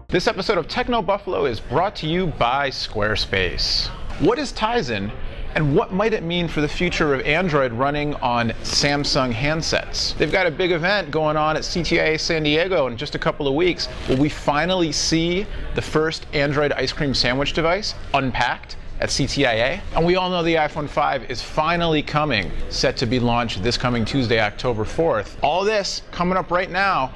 This episode of Techno Buffalo is brought to you by Squarespace. What is Tizen, and what might it mean for the future of Android running on Samsung handsets? They've got a big event going on at CTIA San Diego in just a couple of weeks. Will we finally see the first Android ice cream sandwich device, Unpacked, at CTIA? And we all know the iPhone 5 is finally coming, set to be launched this coming Tuesday, October 4th. All this coming up right now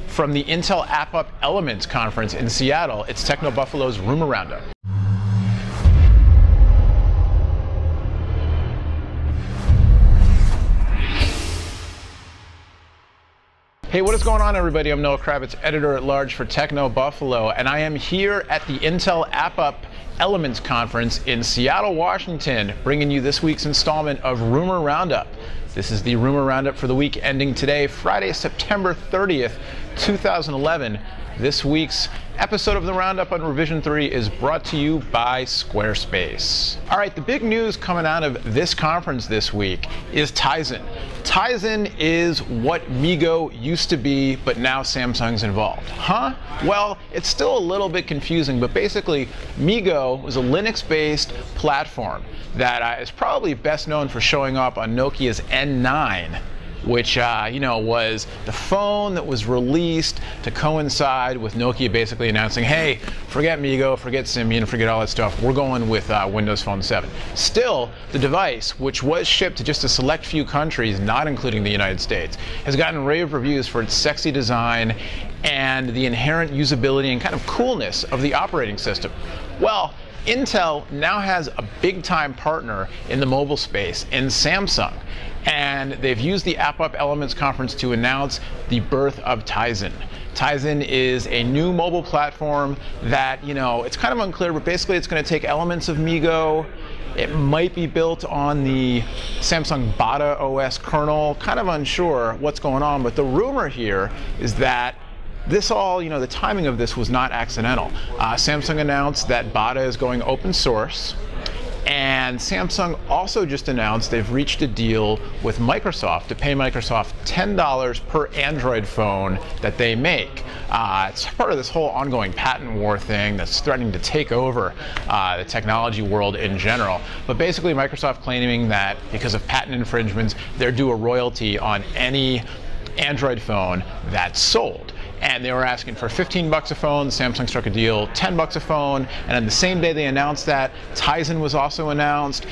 from the Intel App Up Elements Conference in Seattle. It's Techno Buffalo's Rumor Roundup. Hey, what is going on, everybody? I'm Noah Kravitz, editor-at-large for Techno Buffalo, and I am here at the Intel App Up Elements Conference in Seattle, Washington, bringing you this week's installment of Rumor Roundup. This is the Rumor Roundup for the week ending today, Friday, September 30th, 2011. This week's episode of the Roundup on Revision 3 is brought to you by Squarespace. All right, the big news coming out of this conference this week is Tizen. Tizen is what MeeGo used to be, but now Samsung's involved. Huh? Well, it's still a little bit confusing, but basically MeeGo was a Linux-based platform that is probably best known for showing up on Nokia's N9, which was the phone that was released to coincide with Nokia basically announcing, hey, forget MeeGo, forget Symbian, forget all that stuff, we're going with Windows Phone 7. Still, the device, which was shipped to just a select few countries, not including the United States, has gotten rave reviews for its sexy design and the inherent usability and kind of coolness of the operating system. Well, Intel now has a big-time partner in the mobile space in Samsung, and they've used the App Up Elements Conference to announce the birth of Tizen. Tizen is a new mobile platform that, it's kind of unclear, but basically it's going to take elements of MeeGo. It might be built on the Samsung Bada OS kernel, kind of unsure what's going on, but the rumor here is that this all, the timing of this was not accidental. Samsung announced that Bada is going open source, and Samsung also just announced they've reached a deal with Microsoft to pay Microsoft $10 per Android phone that they make. It's part of this whole ongoing patent war thing that's threatening to take over the technology world in general. But basically Microsoft claiming that because of patent infringements, they're due a royalty on any Android phone that's sold. And they were asking for 15 bucks a phone. Samsung struck a deal, 10 bucks a phone. And on the same day they announced that, Tizen was also announced.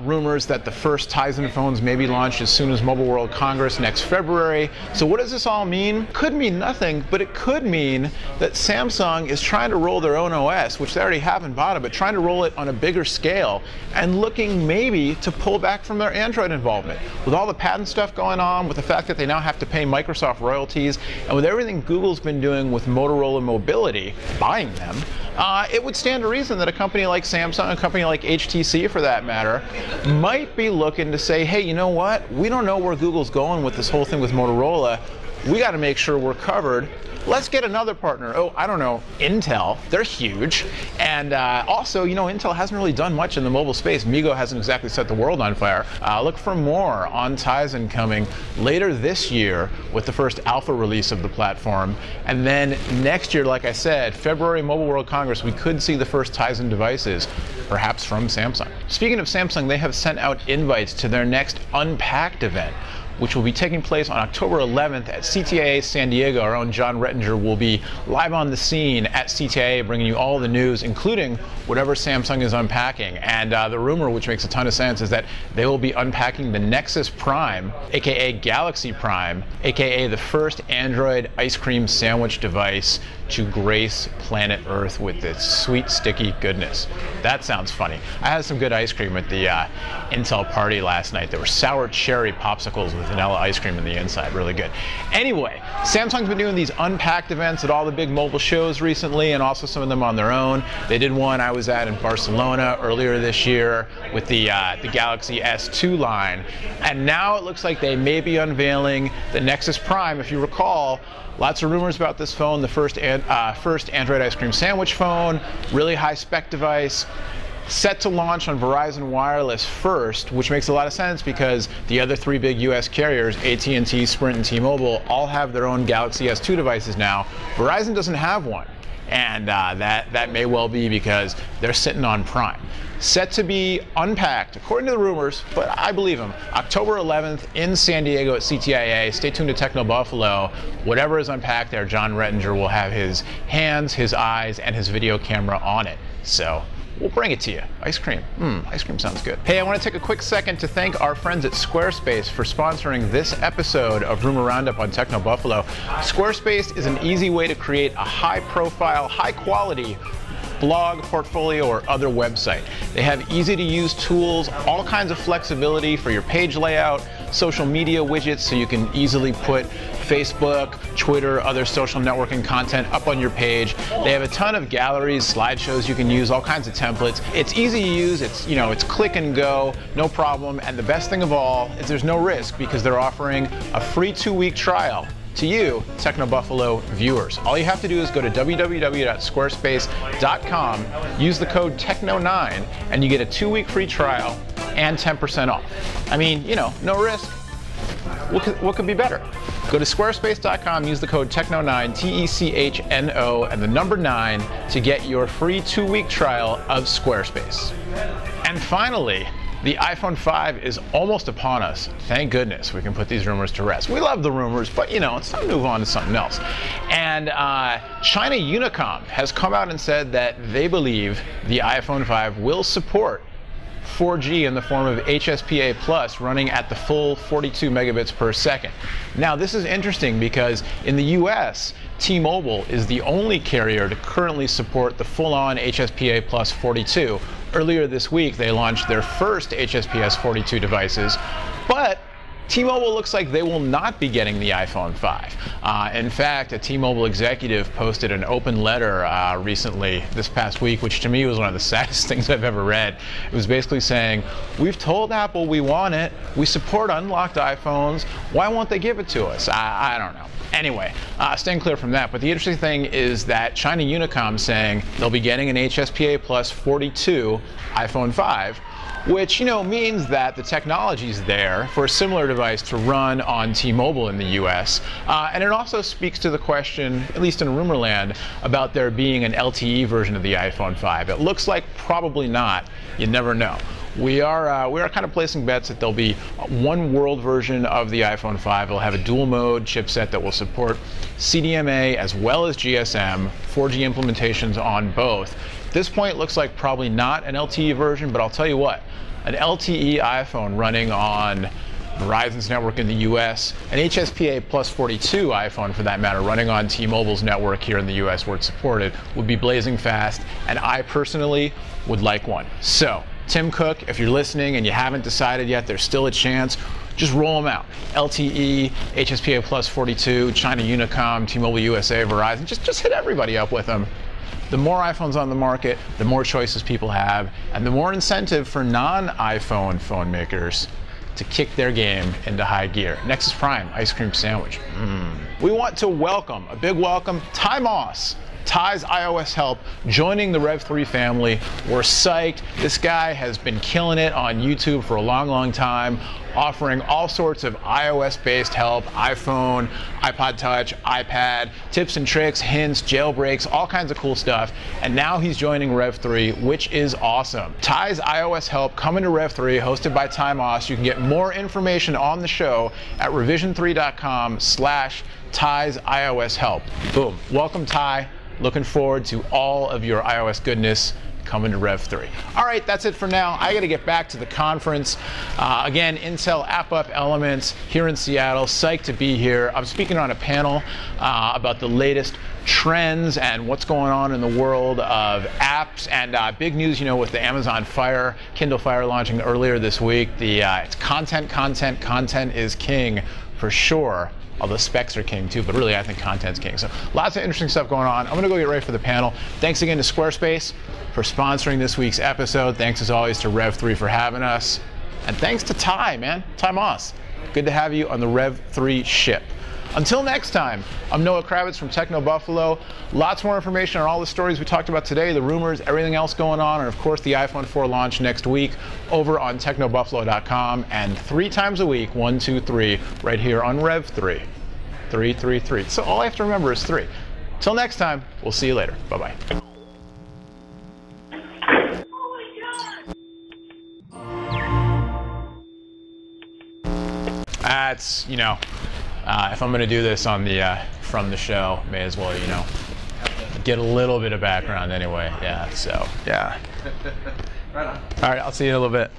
Rumors that the first Tizen phones may be launched as soon as Mobile World Congress next February. So what does this all mean? Could mean nothing, but it could mean that Samsung is trying to roll their own OS, which they already have in Bada, but trying to roll it on a bigger scale and looking maybe to pull back from their Android involvement. With all the patent stuff going on, with the fact that they now have to pay Microsoft royalties, and with everything Google's been doing with Motorola Mobility, buying them, it would stand to reason that a company like Samsung, a company like HTC for that matter, might be looking to say, hey, you know what? We don't know where Google's going with this whole thing with Motorola. We got to make sure we're covered. Let's get another partner. Oh, I don't know, Intel. They're huge. And also, Intel hasn't really done much in the mobile space. MeeGo hasn't exactly set the world on fire. Look for more on Tizen coming later this year with the first alpha release of the platform. And then next year, like I said, February Mobile World Congress, we could see the first Tizen devices, perhaps from Samsung. Speaking of Samsung, they have sent out invites to their next Unpacked event, which will be taking place on October 11th at CTIA San Diego. Our own John Rettinger will be live on the scene at CTIA, bringing you all the news, including whatever Samsung is unpacking. And the rumor, which makes a ton of sense, is that they will be unpacking the Nexus Prime, aka Galaxy Prime, aka the first Android ice cream sandwich device to grace planet Earth with its sweet, sticky goodness. That sounds funny. I had some good ice cream at the Intel party last night. There were sour cherry popsicles with vanilla ice cream in the inside, really good. Anyway, Samsung's been doing these Unpacked events at all the big mobile shows recently, and also some of them on their own. They did one I was at in Barcelona earlier this year with the Galaxy S2 line, and now it looks like they may be unveiling the Nexus Prime. If you recall, lots of rumors about this phone, the first Android ice cream sandwich phone, really high spec device. Set to launch on Verizon Wireless first, which makes a lot of sense because the other three big US carriers, AT&T, Sprint, and T-Mobile, all have their own Galaxy S2 devices now. Verizon doesn't have one, and that may well be because they're sitting on Prime. Set to be Unpacked, according to the rumors, but I believe them, October 11th in San Diego at CTIA. Stay tuned to Techno Buffalo. Whatever is unpacked there, John Rettinger will have his hands, his eyes, and his video camera on it. So we'll bring it to you. Ice cream. Ice cream sounds good. Hey, I want to take a quick second to thank our friends at Squarespace for sponsoring this episode of Rumor Roundup on Techno Buffalo. Squarespace is an easy way to create a high-profile, high-quality blog, portfolio, or other website. They have easy-to-use tools, all kinds of flexibility for your page layout, social media widgets so you can easily put Facebook, Twitter, other social networking content up on your page. They have a ton of galleries, slideshows you can use, all kinds of templates. It's easy to use, it's click and go, no problem, and the best thing of all is there's no risk because they're offering a free 2-week trial to you, Techno Buffalo viewers. All you have to do is go to www.squarespace.com, use the code TECHNO9, and you get a 2-week free trial and 10% off. I mean, no risk. What could be better? Go to squarespace.com, use the code TECHNO9, T-E-C-H-N-O, and the number 9 to get your free 2-week trial of Squarespace. And finally, the iPhone 5 is almost upon us. Thank goodness we can put these rumors to rest. We love the rumors, but it's time to move on to something else. And China Unicom has come out and said that they believe the iPhone 5 will support 4G in the form of HSPA Plus running at the full 42 megabits per second. Now, this is interesting because in the US, T-Mobile is the only carrier to currently support the full-on HSPA Plus 42. Earlier this week, they launched their first HSPS 42 devices, but T-Mobile looks like they will not be getting the iPhone 5. In fact, a T-Mobile executive posted an open letter recently, this past week, which to me was one of the saddest things I've ever read. It was basically saying, we've told Apple we want it, we support unlocked iPhones, why won't they give it to us? I don't know. Anyway, staying clear from that, but the interesting thing is that China Unicom saying they'll be getting an HSPA Plus 42 iPhone 5, which means that the technology's there for a similar device to run on T-Mobile in the US. And it also speaks to the question, at least in rumorland, about there being an LTE version of the iPhone 5. It looks like probably not. You never know. We are kind of placing bets that there'll be one world version of the iPhone 5. It'll have a dual mode chipset that will support CDMA as well as GSM, 4G implementations on both. At this point, it looks like probably not an LTE version, but I'll tell you what, an LTE iPhone running on Verizon's network in the US, an HSPA Plus 42 iPhone for that matter, running on T-Mobile's network here in the US where it's supported, would be blazing fast, and I personally would like one. So, Tim Cook, if you're listening and you haven't decided yet, there's still a chance, just roll them out. LTE, HSPA Plus 42, China Unicom, T-Mobile USA, Verizon, just hit everybody up with them. The more iPhones on the market, the more choices people have, and the more incentive for non-iPhone phone makers to kick their game into high gear. Nexus Prime, ice cream sandwich. We want to welcome, a big welcome, Ty Moss, Ty's iOS help, joining the Rev3 family. We're psyched. This guy has been killing it on YouTube for a long, long time, offering all sorts of iOS-based help, iPhone, iPod Touch, iPad, tips and tricks, hints, jailbreaks, all kinds of cool stuff. And now he's joining Rev3, which is awesome. Ty's iOS help coming to Rev3, hosted by Ty Moss. You can get more information on the show at revision3.com/Ty's iOS help. Boom. Welcome, Ty. Looking forward to all of your iOS goodness coming to Rev3. All right, that's it for now. I got to get back to the conference. Again, Intel App Up Elements here in Seattle. Psyched to be here. I'm speaking on a panel about the latest trends and what's going on in the world of apps, and big news, with the Amazon Fire, Kindle Fire launching earlier this week. It's content is king for sure. Although specs are king too, but really I think content's king. So lots of interesting stuff going on. I'm gonna go get ready for the panel. Thanks again to Squarespace for sponsoring this week's episode. Thanks as always to Rev3 for having us. And thanks to Ty, man, Ty Moss. Good to have you on the Rev3 ship. Until next time, I'm Noah Kravitz from Techno Buffalo. Lots more information on all the stories we talked about today, the rumors, everything else going on, and of course the iPhone 4 launch next week over on technobuffalo.com, and 3 times a week, 1, 2, 3, right here on Rev 3. 3, 3, 3. So all I have to remember is 3. Till next time, we'll see you later. Bye-bye. That's, you know, if I'm going to do this on the from the show, may as well, you know, get a little bit of background anyway. Yeah, so, yeah. Right on. All right, I'll see you in a little bit.